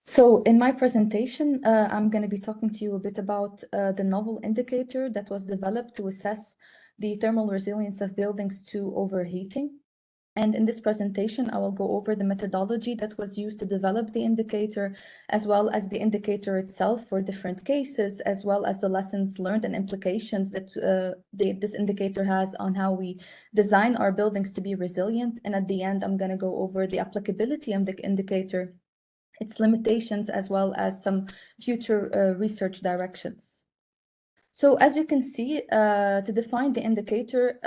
So in my presentation, I'm going to be talking to you a bit about the novel indicator that was developed to assess the thermal resilience of buildings to overheating. And in this presentation, I will go over the methodology that was used to develop the indicator, as well as the indicator itself for different cases, as well as the lessons learned and implications that this indicator has on how we design our buildings to be resilient. And at the end, I'm going to go over the applicability of the indicator, its limitations, as well as some future research directions. So as you can see, to define the indicator,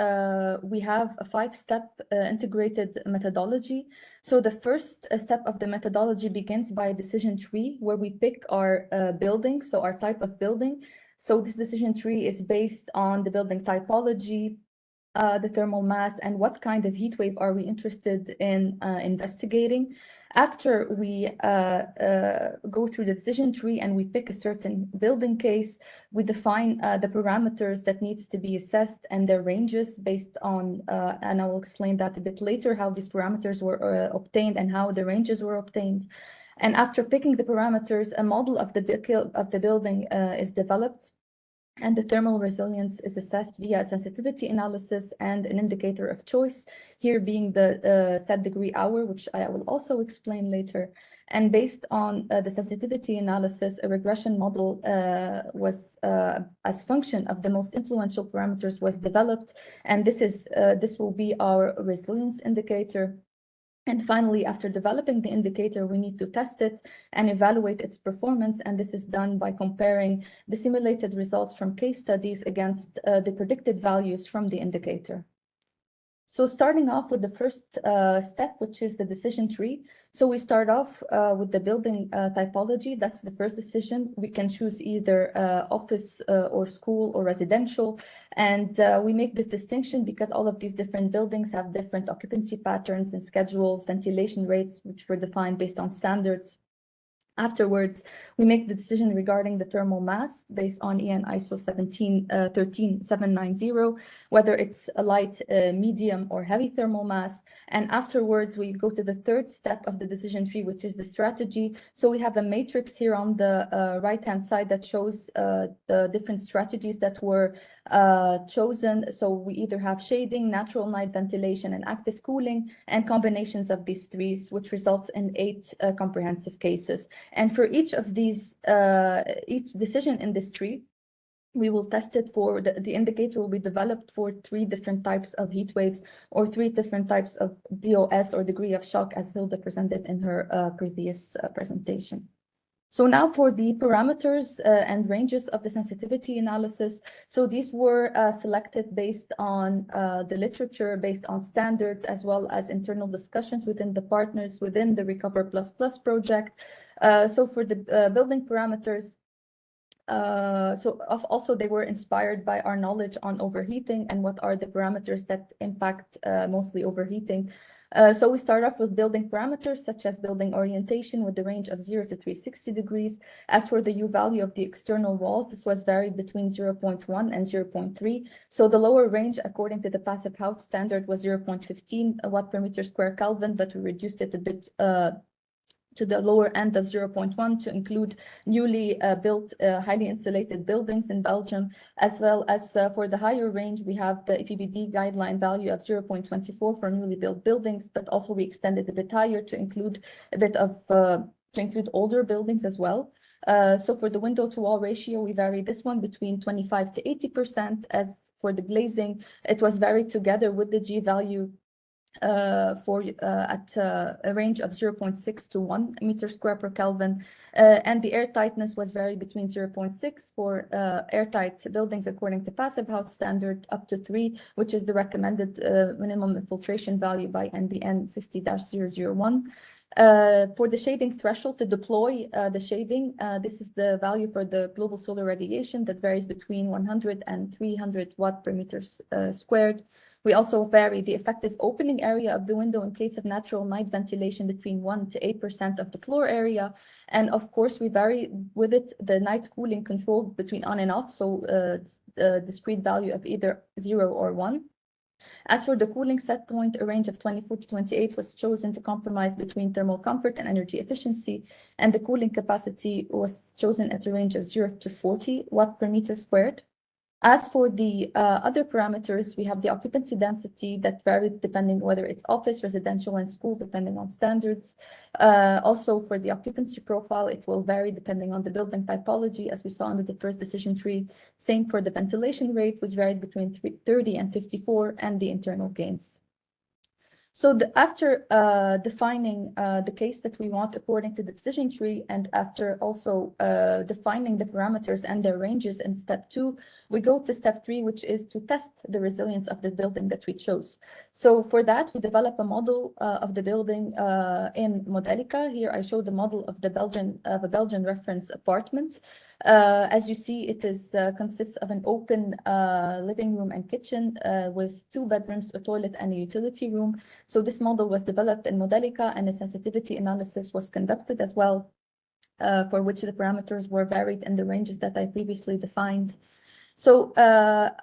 we have a 5-step integrated methodology. So the first step of the methodology begins by a decision tree where we pick our building, so our type of building. So this decision tree is based on the building typology, the thermal mass, and what kind of heat wave are we interested in investigating. After we go through the decision tree and we pick a certain building case, we define the parameters that needs to be assessed and their ranges based on, and I will explain that a bit later, how these parameters were obtained and how the ranges were obtained. And after picking the parameters, a model of the building is developed, and the thermal resilience is assessed via sensitivity analysis and an indicator of choice, here being the set degree hour, which I will also explain later. And based on the sensitivity analysis, a regression model was, as function of the most influential parameters, was developed. And this will be our resilience indicator. And finally, after developing the indicator, we need to test it and evaluate its performance. And this is done by comparing the simulated results from case studies against the predicted values from the indicator. So starting off with the first step, which is the decision tree. So we start off with the building typology. That's the first decision. We can choose either office or school or residential. And we make this distinction because all of these different buildings have different occupancy patterns and schedules, ventilation rates, which were defined based on standards. Afterwards, we make the decision regarding the thermal mass based on EN ISO 17790, whether it's a light, medium, or heavy thermal mass. And afterwards, we go to the third step of the decision tree, which is the strategy. So we have a matrix here on the right-hand side that shows the different strategies that were chosen. So we either have shading, natural night ventilation, and active cooling, and combinations of these three, which results in 8 comprehensive cases. And for each of these, each decision in this tree, we will test it for, the indicator will be developed for 3 different types of heat waves, or 3 different types of DOS, or degree of shock, as Hilda presented in her previous presentation. So now for the parameters and ranges of the sensitivity analysis. So these were selected based on the literature, based on standards, as well as internal discussions within the partners within the Recover++ project. So for the building parameters, also they were inspired by our knowledge on overheating and what are the parameters that impact mostly overheating. So we start off with building parameters such as building orientation with the range of 0 to 360 degrees. As for the U value of the external walls, this was varied between 0.1 and 0.3. So the lower range, according to the passive house standard, was 0.15 watt per meter square Kelvin, but we reduced it a bit to the lower end of 0.1 to include newly built highly insulated buildings in Belgium, as well as for the higher range, we have the EPBD guideline value of 0.24 for newly built buildings, but also we extended a bit higher to include a bit of, to include older buildings as well. So for the window to wall ratio, we varied this one between 25 to 80%. As for the glazing, it was varied together with the G value at a range of 0.6 to 1 meter square per Kelvin, and the air tightness was varied between 0.6 for airtight buildings according to passive house standard up to 3, which is the recommended minimum infiltration value by NBN 50-001. For the shading threshold to deploy the shading, this is the value for the global solar radiation that varies between 100 and 300 watt per meter squared. We also vary the effective opening area of the window in case of natural night ventilation between 1 to 8% of the floor area. And of course, we vary with it the night cooling controlled between on and off, so a discrete value of either 0 or 1. As for the cooling set point, a range of 24 to 28 was chosen to compromise between thermal comfort and energy efficiency, and the cooling capacity was chosen at a range of 0 to 40 watt per meter squared. As for the other parameters, we have the occupancy density that varied depending whether it's office, residential, and school, depending on standards. Also, for the occupancy profile, it will vary depending on the building typology, as we saw under the first decision tree. Same for the ventilation rate, which varied between 30 and 54, and the internal gains. So after defining the case that we want according to the decision tree, and after also defining the parameters and their ranges in step 2, we go to step 3, which is to test the resilience of the building that we chose. So for that, we develop a model of the building in Modelica. Here I show the model of a Belgian reference apartment. As you see, it is consists of an open living room and kitchen with 2 bedrooms, a toilet, and a utility room. So this model was developed in Modelica, and a sensitivity analysis was conducted as well, for which the parameters were varied in the ranges that I previously defined. So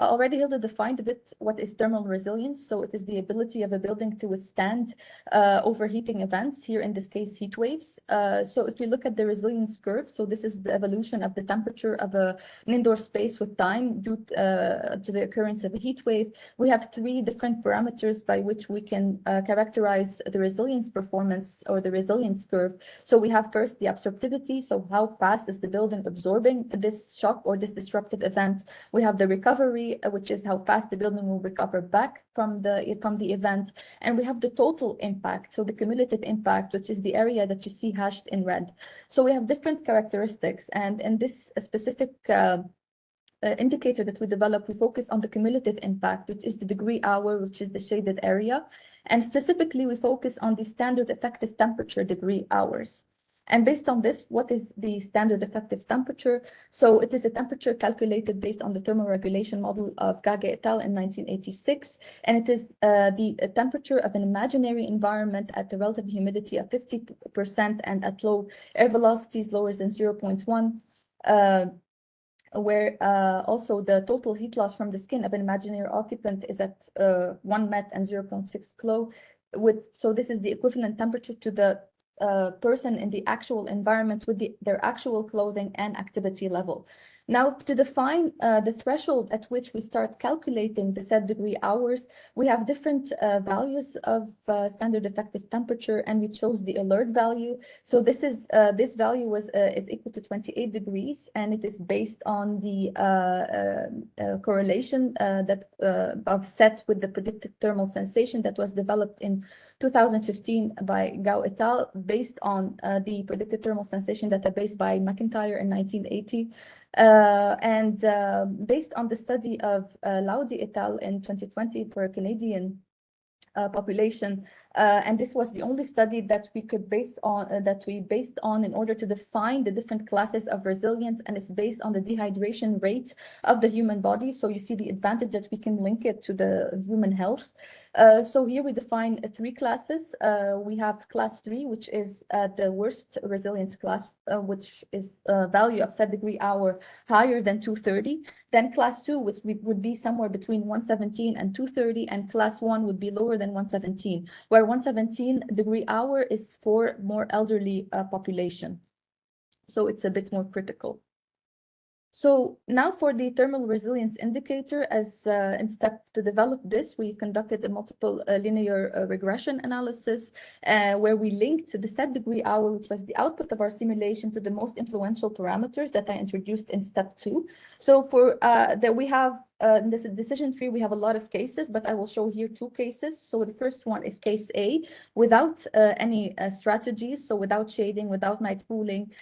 already Hilda defined a bit what is thermal resilience. So it is the ability of a building to withstand overheating events, here in this case heat waves. So if we look at the resilience curve, so this is the evolution of the temperature of an indoor space with time due to the occurrence of a heat wave. We have 3 different parameters by which we can characterize the resilience performance or the resilience curve. So we have first the absorptivity, so how fast is the building absorbing this shock or this disruptive event. We have the recovery, which is how fast the building will recover back from the event. And we have the total impact, so the cumulative impact, which is the area that you see hashed in red. So we have different characteristics. And in this specific indicator that we develop, we focus on the cumulative impact, which is the degree hour, which is the shaded area. And specifically, we focus on the standard effective temperature degree hours. And based on this, what is the standard effective temperature? So it is a temperature calculated based on the thermoregulation model of Gage et al. In 1986. And it is the temperature of an imaginary environment at the relative humidity of 50% and at low air velocities lower than 0.1. Where also the total heat loss from the skin of an imaginary occupant is at 1 Met and 0.6 Clo. So this is the equivalent temperature to the person in the actual environment with their actual clothing and activity level. Now, to define the threshold at which we start calculating the set degree hours, we have different values of standard effective temperature, and we chose the alert value. So this value is equal to 28 degrees, and it is based on the correlation of set with the predicted thermal sensation that was developed in 2015 by Gao et al. Based on the predicted thermal sensation database by McIntyre in 1980. And based on the study of Laudi et al. In 2020 for a Canadian population, and this was the only study that we based on in order to define the different classes of resilience, and it's based on the dehydration rate of the human body. So you see the advantage that we can link it to the human health. So here we define 3 classes. We have class 3, which is the worst resilience class, which is a value of set degree hour higher than 230. Then class 2, which would be somewhere between 117 and 230, and class 1 would be lower than 117, where 117 degree hour is for more elderly population. So it's a bit more critical. So now for the thermal resilience indicator, as in step to develop this, we conducted a multiple linear regression analysis where we linked the set degree hour, which was the output of our simulation, to the most influential parameters that I introduced in step 2. So for that we have in this decision tree, we have a lot of cases, but I will show here 2 cases. So the first one is case A, without any strategies, so without shading, without night cooling,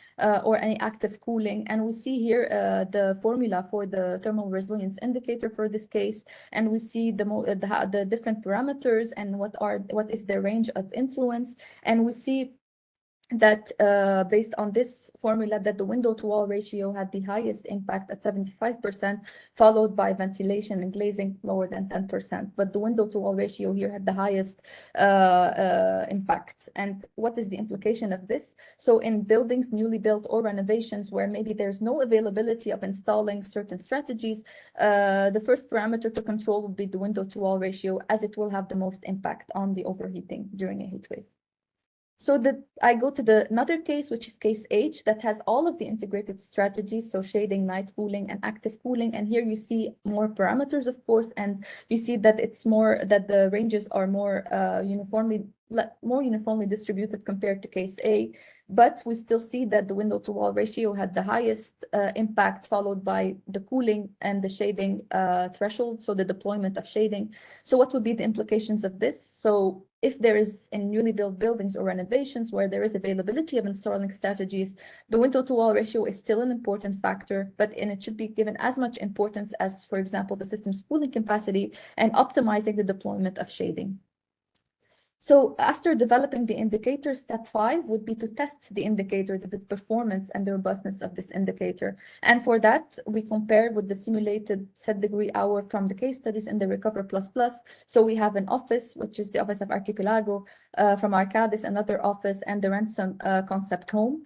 or any active cooling. And we see here the formula for the thermal resilience indicator for this case, and we see the different parameters and what is the range of influence, and we see that based on this formula, that the window to wall ratio had the highest impact at 75%, followed by ventilation and glazing lower than 10%. But the window to wall ratio here had the highest impact. And what is the implication of this? So in buildings newly built or renovations where maybe there's no availability of installing certain strategies, the first parameter to control would be the window to wall ratio, as it will have the most impact on the overheating during a heat wave. So I go to another case, which is case H, that has all of the integrated strategies, so shading, night cooling, and active cooling. And here you see more parameters, of course, and you see that it's more that the ranges are more uniformly distributed compared to case A. But we still see that the window to wall ratio had the highest impact, followed by the cooling and the shading threshold, so the deployment of shading. So what would be the implications of this? So if there is in newly built buildings or renovations where there is availability of installing strategies, the window to wall ratio is still an important factor, and it should be given as much importance as, for example, the system's cooling capacity and optimizing the deployment of shading. So after developing the indicator, step 5 would be to test the indicator, the performance and the robustness of this indicator. And for that, we compare with the simulated set degree hour from the case studies in the Recover++. So we have an office, which is the office of Archipelago, from Arcadis, another office, and the Ranson concept home.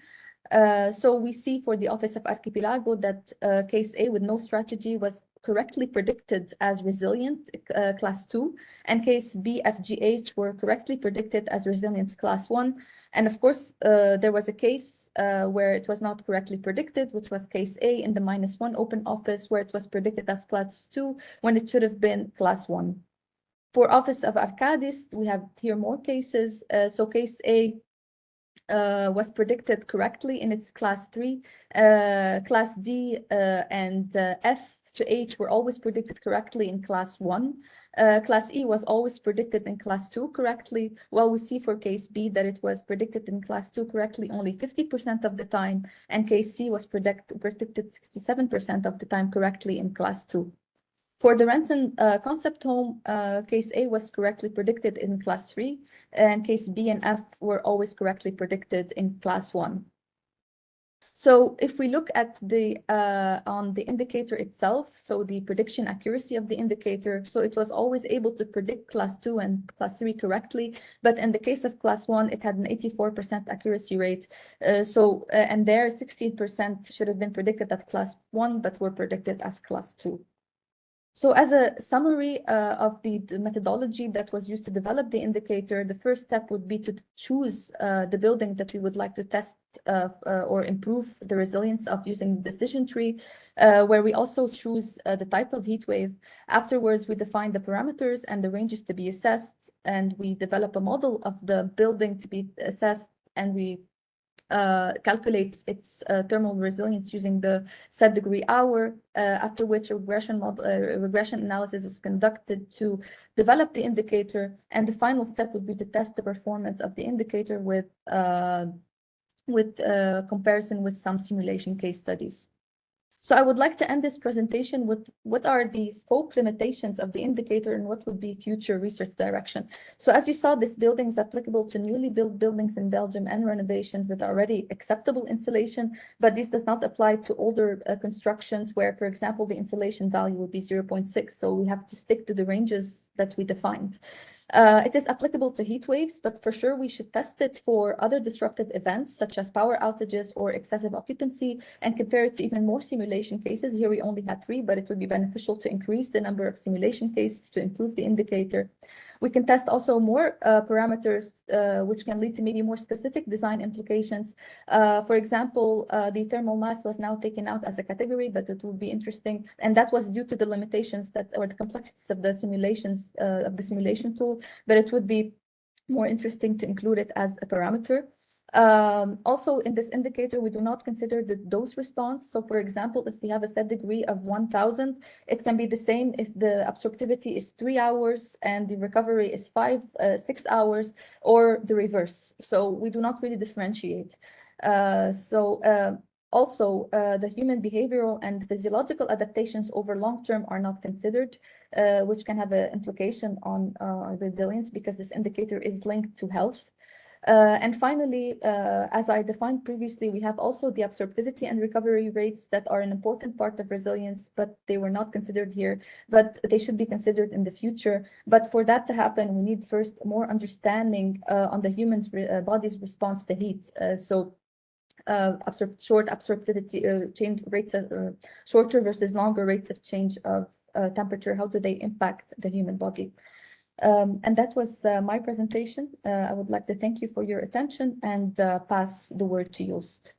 So we see for the office of Archipelago that case A with no strategy was correctly predicted as resilient, class 2, and case B, F, G, H were correctly predicted as resilience class 1. And of course, there was a case where it was not correctly predicted, which was case A in the -1 open office, where it was predicted as class 2 when it should have been class 1. For office of Arcadis, we have here more cases. So case A was predicted correctly in its class 3. Class D and F to H were always predicted correctly in class 1. Class E was always predicted in class 2 correctly, while we see for case B that it was predicted in class 2 correctly only 50% of the time, and case C was predicted 67% of the time correctly in class 2. For the Ranson concept home, case A was correctly predicted in class 3, and case B and F were always correctly predicted in class 1. So if we look at on the indicator itself, so the prediction accuracy of the indicator, so it was always able to predict class 2 and class 3 correctly, but in the case of class 1, it had an 84% accuracy rate. And there 16% should have been predicted at class 1, but were predicted as class 2. So as a summary of the methodology that was used to develop the indicator, the first step would be to choose the building that we would like to test or improve the resilience of using the decision tree, where we also choose the type of heat wave. Afterwards, we define the parameters and the ranges to be assessed, and we develop a model of the building to be assessed, and we calculates its thermal resilience using the set degree hour, after which a regression analysis is conducted to develop the indicator, and the final step would be to test the performance of the indicator with comparison with some simulation case studies. So I would like to end this presentation with what are the scope limitations of the indicator and what would be future research direction. So as you saw, this building is applicable to newly built buildings in Belgium and renovations with already acceptable insulation, but this does not apply to older constructions where, for example, the insulation value would be 0.6. So we have to stick to the ranges that we defined. It is applicable to heat waves, but for sure we should test it for other disruptive events such as power outages or excessive occupancy and compare it to even more simulation cases. Here we only had 3, but it would be beneficial to increase the number of simulation cases to improve the indicator. We can test also more parameters which can lead to maybe more specific design implications. For example, the thermal mass was now taken out as a category, but it would be interesting, and that was due to the limitations or the complexities of the simulations of the simulation tool, but it would be more interesting to include it as a parameter. Also, in this indicator, we do not consider the dose response. So, for example, if we have a set degree of 1000, it can be the same if the absorptivity is 3 hours and the recovery is 6 hours, or the reverse. So we do not really differentiate. Also, the human behavioral and physiological adaptations over long term are not considered, which can have an implication on resilience because this indicator is linked to health. And finally, as I defined previously, we have also the absorptivity and recovery rates that are an important part of resilience, but they were not considered here, but they should be considered in the future. But for that to happen, we need first more understanding on the human's body's response to heat. Short absorptivity change rates of shorter versus longer rates of change of temperature, how do they impact the human body? And that was my presentation. I would like to thank you for your attention and pass the word to Joost.